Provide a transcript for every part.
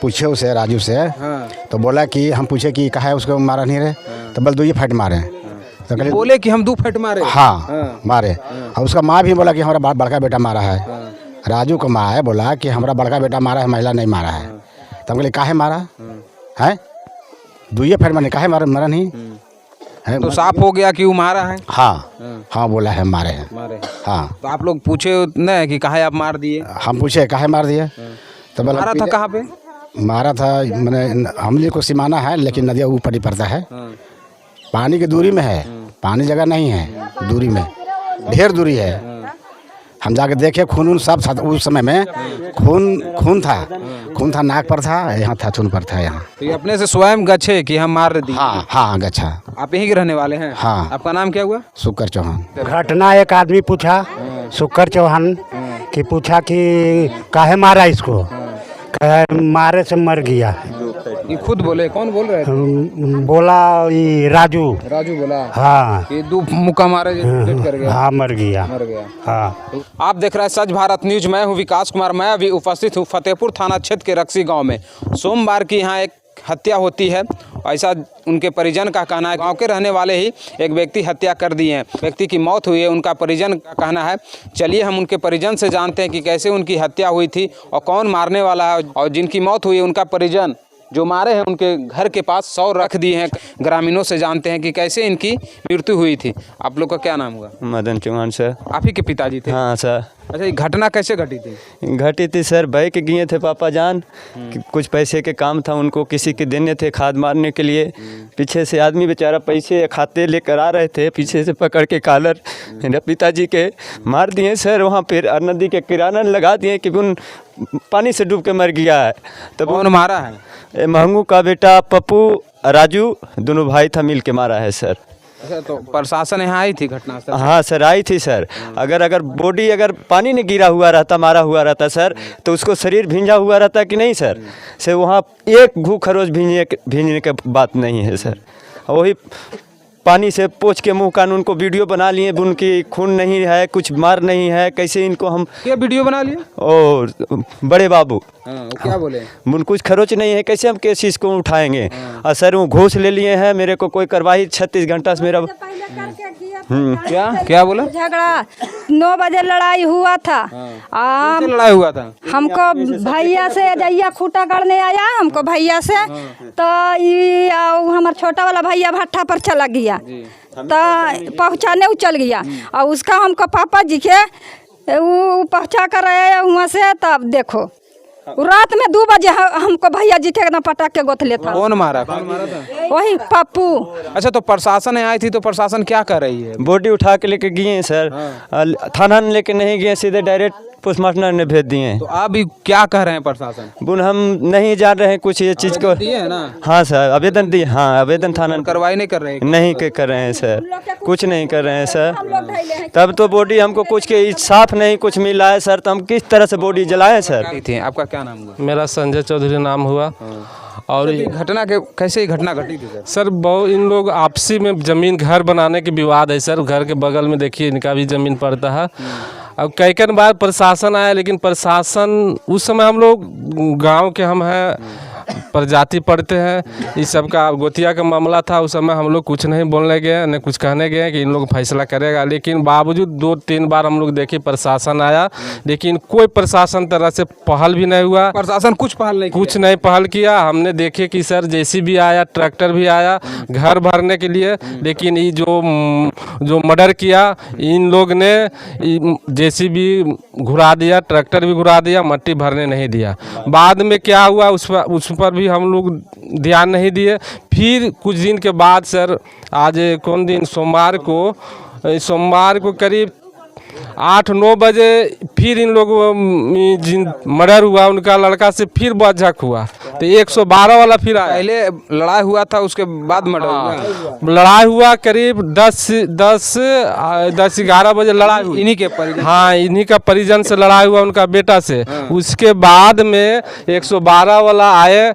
पूछे उसे राजू से। तो बोला कि हम पूछे कि कहा है उसको मारा नहीं रहे, तो बोल 2 फाइट मारे। तो बोले कि हम 2 फाइट मारे। हाँ मारे। और उसका माँ भी बोला कि हमारा बड़का बेटा मारा है। राजू का माँ है बोला कि हमारा बड़का बेटा मारा है, महिला नहीं मारा है। तो हम बोले काहे मारा है, 2 फाइट मारे, काहे मारा नहीं है। तो साफ हो गया कि वो मारा है। हाँ बोला है मारे हैं। हाँ तो आप लोग पूछे न कि काहे आप मार दिए? हम पूछे काहे मार दिए, तो बोला मारा था कहाँ पे? मारा था मैंने हम लोग को सीमाना है, लेकिन नदिया ऊपर ही पड़ता है, पानी की दूरी में है, पानी जगह नहीं है, दूरी में ढेर दूरी है। हम जाके देखे खून सब था उस समय में, खून था नाक पर था, यहाँ था खून पर था यहाँ। तो ये अपने से स्वयं गच्छे कि हम मार दिए? हाँ गच्छा। आप यहीं के रहने वाले हैं? हाँ। आपका नाम क्या हुआ? शुक्र चौहान। घटना एक आदमी पूछा, शुक्र चौहान कि पूछा कि काहे मारा इसको, कहे मारे से मर गया। ये खुद बोले? कौन बोल रहे थे? बोला ये राजू बोला। हाँ ये 2 मुक्का मारे डेथ कर गया। हाँ मर गया। हाँ। आप देख रहे हैं सच भारत न्यूज। मैं हूँ विकास कुमार। मैं अभी उपस्थित हूँ फतेहपुर थाना क्षेत्र के रक्सी गांव में। सोमवार की यहाँ एक हत्या होती है, ऐसा उनके परिजन का कहना है। गांव के रहने वाले ही एक व्यक्ति हत्या कर दिए हैं, व्यक्ति की मौत हुई है, उनका परिजन का कहना है। चलिए हम उनके परिजन से जानते हैं कि कैसे उनकी हत्या हुई थी और कौन मारने वाला है। और जिनकी मौत हुई है उनका परिजन जो मारे हैं उनके घर के पास 100 रख दिए हैं। ग्रामीणों से जानते हैं कि कैसे इनकी मृत्यु हुई थी। आप लोग का क्या नाम हुआ? मदन चौहान सर। आप ही के पिताजी थे? हाँ सर। अच्छा, ये घटना कैसे घटी थी? घटी थी सर, भाई के गए थे पापा जान, कुछ पैसे के काम था उनको, किसी के देने थे खाद मारने के लिए। पीछे से आदमी बेचारा पैसे खाते लेकर आ रहे थे, पीछे से पकड़ के कॉलर मेरे पिताजी के मार दिए सर। वहाँ फिर नदी के किराना लगा दिए कि उन पानी से डूब के मर गया है। तब कौन मारा है? महंगू का बेटा पप्पू राजू दोनों भाई था मिल के मारा है सर। अच्छा, तो प्रशासन यहाँ आई थी घटनास्थल? हाँ सर आई थी सर। अगर बॉडी अगर पानी में गिरा हुआ रहता, मारा हुआ रहता सर, तो उसको शरीर भींजा हुआ रहता कि नहीं सर। से वहाँ एक घूख खरोच भींजने के बात नहीं है सर। वही पानी से पोंछ के मुंह कान उनको वीडियो बना लिए, उनकी खून नहीं है, कुछ मार नहीं है, कैसे इनको हम क्या वीडियो बना लिए? और बड़े बाबू क्या बोले? कुछ खरोच नहीं है, कैसे हम केस इसको उठाएंगे। और सर वो घूस ले लिए हैं, मेरे को कोई कार्रवाई 36 घंटा से मेरा क्या बोला? झगड़ा 9 बजे लड़ाई हुआ था। लड़ाई हुआ था? हमको भैया से जैया खूटा करने आया हमको भैया से, तो हमारा छोटा वाला भैया भट्ठा पर चला गया, तो पहुँचाने वो चल गया। और उसका हमको पापा जी के वो पहुँचा कर आया वहाँ से। तब देखो रात में 2 बजे हमको भैया जी के एकदम पटाख के गोथ लेता। कौन मारा था? वही पप्पू। अच्छा, तो प्रशासन आई थी, तो प्रशासन क्या कर रही है? बॉडी उठा के लेके गए हैं सर। थाना में लेके नहीं गए, सीधे डायरेक्ट पोस्टमार्टम ने भेज दिए हैं। तो आप भी क्या कह रहे हैं प्रशासन? बुन हम नहीं जान रहे हैं कुछ ये चीज़ को। दिए है ना? हाँ सर आवेदन दिए। हाँ आवेदन थाना कार्रवाई नहीं कर रहे हैं? नहीं कर रहे हैं सर, कुछ नहीं कर रहे हैं सर। तब तो बॉडी हमको कुछ के साफ नहीं कुछ मिला है सर, तो हम किस तरह से बॉडी जलाएं सर। आपका क्या नाम हुआ? मेरा संजय चौधरी नाम हुआ। और घटना के कैसे ही घटना घटी थी सर? बहुत इन लोग आपसी में ज़मीन घर बनाने की विवाद है सर। घर के बगल में देखिए इनका भी ज़मीन पड़ता है। अब कई बार प्रशासन आया, लेकिन प्रशासन उस समय हम लोग गांव के हम हैं, प्रजाति पढ़ते हैं, इस सब का गोतिया का मामला था। उस समय हम लोग कुछ नहीं बोलने गए न कुछ कहने गए कि इन लोग फैसला करेगा। लेकिन बावजूद 2-3 बार हम लोग देखे प्रशासन आया, लेकिन कोई प्रशासन तरह से पहल भी नहीं हुआ। प्रशासन कुछ नहीं पहल किया। हमने देखे कि सर जेसीबी आया, ट्रैक्टर भी आया घर भरने के लिए, लेकिन ये जो मर्डर किया इन लोग ने जेसीबी घुरा दिया, ट्रैक्टर भी घुरा दिया, मट्टी भरने नहीं दिया। बाद में क्या हुआ उस पर भी हम लोग ध्यान नहीं दिए। फिर कुछ दिन के बाद सर आज कौन दिन सोमवार को करीब 8-9 बजे फिर इन लोगों जिन मर्डर हुआ उनका लड़का से फिर बझक हुआ, तो 112 वाला फिर आया। पहले लड़ाई हुआ था, उसके बाद मर्डर हुआ। लड़ाई हुआ करीब 10-11 बजे लड़ाई हुई। इन्हीं के परिजन? हाँ इन्हीं का परिजन से लड़ाई हुआ, उनका बेटा से। उसके बाद में 112 वाला आए,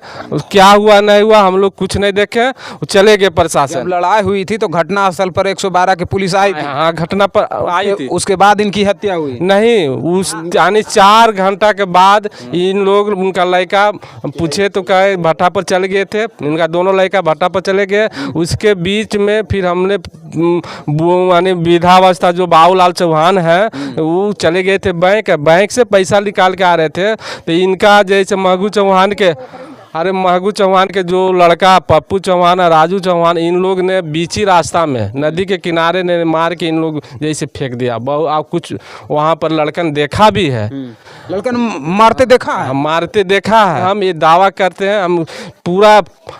क्या हुआ नहीं हुआ हम लोग कुछ नहीं देखे, चले गए प्रशासन। लड़ाई हुई थी तो घटना स्थल पर 112 की पुलिस आई थी? हाँ घटना पर आई थी। उसके बाद इनकी हत्या हुई? नहीं, उस यानी 4 घंटा के बाद इन लोग उनका लड़का पूछे तो कहे भट्टा पर चले गए थे, इनका दोनों लड़का भट्टा पर चले गए। उसके बीच में फिर हमने यानी वृद्धावस्था जो बाबूलाल चौहान है वो चले गए थे बैंक से पैसा निकाल के आ रहे थे। तो इनका जैसे महगू चौहान के जो लड़का पप्पू चौहान और राजू चौहान, इन लोग ने बीच ही रास्ता में नदी के किनारे ने मार के इन लोग जैसे फेंक दिया। आप कुछ वहाँ पर लड़कन देखा भी है, लड़कन मारते देखा है? मारते देखा है। हम ये दावा करते हैं, हम पूरा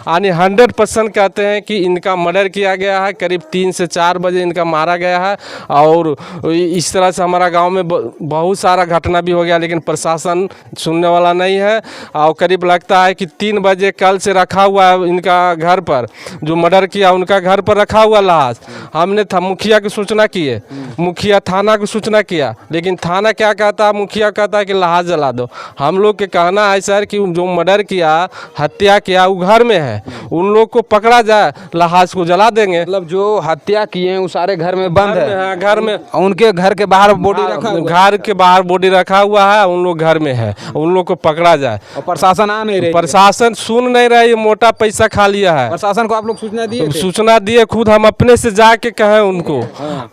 यानी 100% कहते हैं कि इनका मर्डर किया गया है। करीब 3 से 4 बजे इनका मारा गया है। और इस तरह से हमारा गांव में बहुत सारा घटना भी हो गया, लेकिन प्रशासन सुनने वाला नहीं है। और करीब लगता है कि 3 बजे कल से रखा हुआ है इनका घर पर, जो मर्डर किया उनका घर पर रखा हुआ लाश। हमने मुखिया की सूचना किए, मुखिया थाना की सूचना किया, लेकिन थाना क्या कहता है, मुखिया कहता है कि लाश जला दो। हम लोग के कहना है सर कि जो मर्डर किया, हत्या किया, वो घर में है, उन लोग को पकड़ा जाए, लाश को जला देंगे। मतलब जो हत्या किए हैं वो सारे घर में बंद है? घर में, उनके घर के बाहर बॉडी रखा हुआ? घर के बाहर बॉडी रखा हुआ है, उन लोग घर में है, उन लोग को पकड़ा जाए। और प्रशासन आ नहीं रही? प्रशासन सुन नहीं रहा, ये मोटा पैसा खा लिया है। प्रशासन को आप लोग सूचना दिए थे? सूचना दिए, खुद हम अपने से जाके कहे उनको,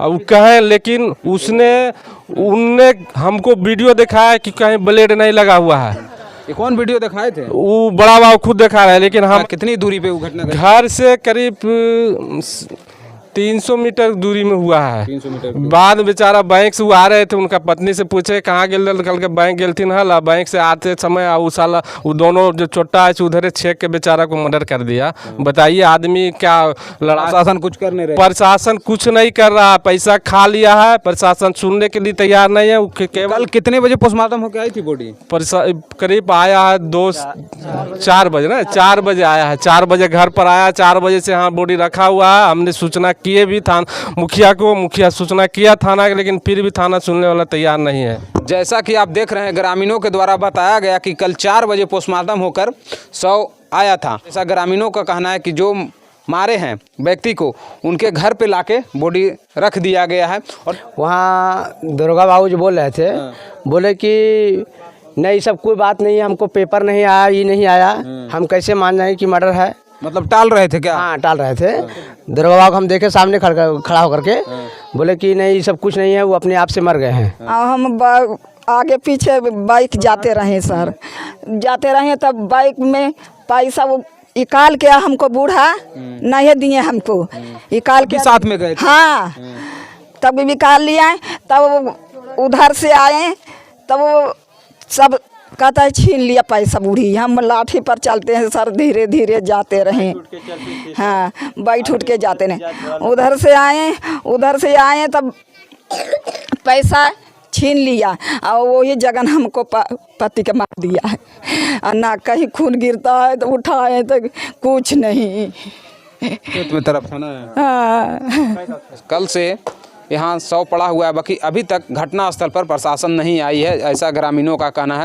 अब कहे, लेकिन उनने हमको वीडियो दिखाया कि कहीं ब्लेड नहीं लगा हुआ है। ये कौन वीडियो दिखाए थे? वो बड़ा बाबू खुद दिखा रहा है, लेकिन हम कितनी दूरी पे वो घटना घटी? घर से करीब 300 मीटर दूरी में हुआ है। 300 मीटर। बाद बेचारा बैंक से वो आ रहे थे, उनका पत्नी से पूछे कहाँ गेल, कल के बैंक गेलथिन हल। बैंक से आते समय वो साला वो दोनों जो छोटा है उधरे छेक के बेचारा को मर्डर कर दिया। बताइए आदमी क्या लड़ा। प्रशासन कुछ कर नहीं रहे? प्रशासन कुछ नहीं कर रहा, पैसा खा लिया है, प्रशासन सुनने के लिए तैयार नहीं है। कल कितने बजे पोस्टमार्टम होकर आई थी बॉडी? करीब आया है 4 बजे ना, 4 बजे आया है, 4 बजे घर पर आया, 4 बजे से हाँ बॉडी रखा हुआ है। हमने सूचना किए भी थाना मुखिया सूचना किया थाना के, लेकिन फिर भी थाना सुनने वाला तैयार नहीं है। जैसा कि आप देख रहे हैं, ग्रामीणों के द्वारा बताया गया कि कल 4 बजे पोस्टमार्टम होकर शव आया था। ऐसा ग्रामीणों का कहना है कि जो मारे हैं व्यक्ति को उनके घर पे लाके बॉडी रख दिया गया है। और वहाँ दुर्गा बाबू जो बोल रहे थे, बोले कि नहीं सब कोई बात नहीं है, हमको पेपर नहीं आया, ये नहीं आया, हम कैसे मान जाए कि मर्डर है। मतलब टाल रहे थे क्या? हाँ टाल रहे थे। दुर्गा बाबू हम देखे सामने खड़ा होकर के, बोले कि नहीं सब कुछ नहीं है, वो अपने आप से मर गए हैं। हम आगे पीछे बाइक जाते रहे सर, जाते रहे, तब बाइक में पैसा वो निकाल के हमको बूढ़ा नहीं दिए, हमको निकाल के साथ में गए थे? हाँ, तब निकाल लिया, तब उधर से आए, तब वो सब कहता है छीन लिया पैसा बूढ़ी। हम लाठी पर चलते हैं सर, धीरे धीरे जाते रहे, हाँ बैठ उठ के जाते रहे। उधर से आए तब पैसा छीन लिया, और वही जगन हमको पति के मार दिया है। और ना कहीं खून गिरता है तो उठाए तो कुछ नहीं। खेत में तरफ था ना? हाँ। कल से यहाँ शव पड़ा हुआ है, बाकी अभी तक घटनास्थल पर प्रशासन नहीं आई है, ऐसा ग्रामीणों का कहना है।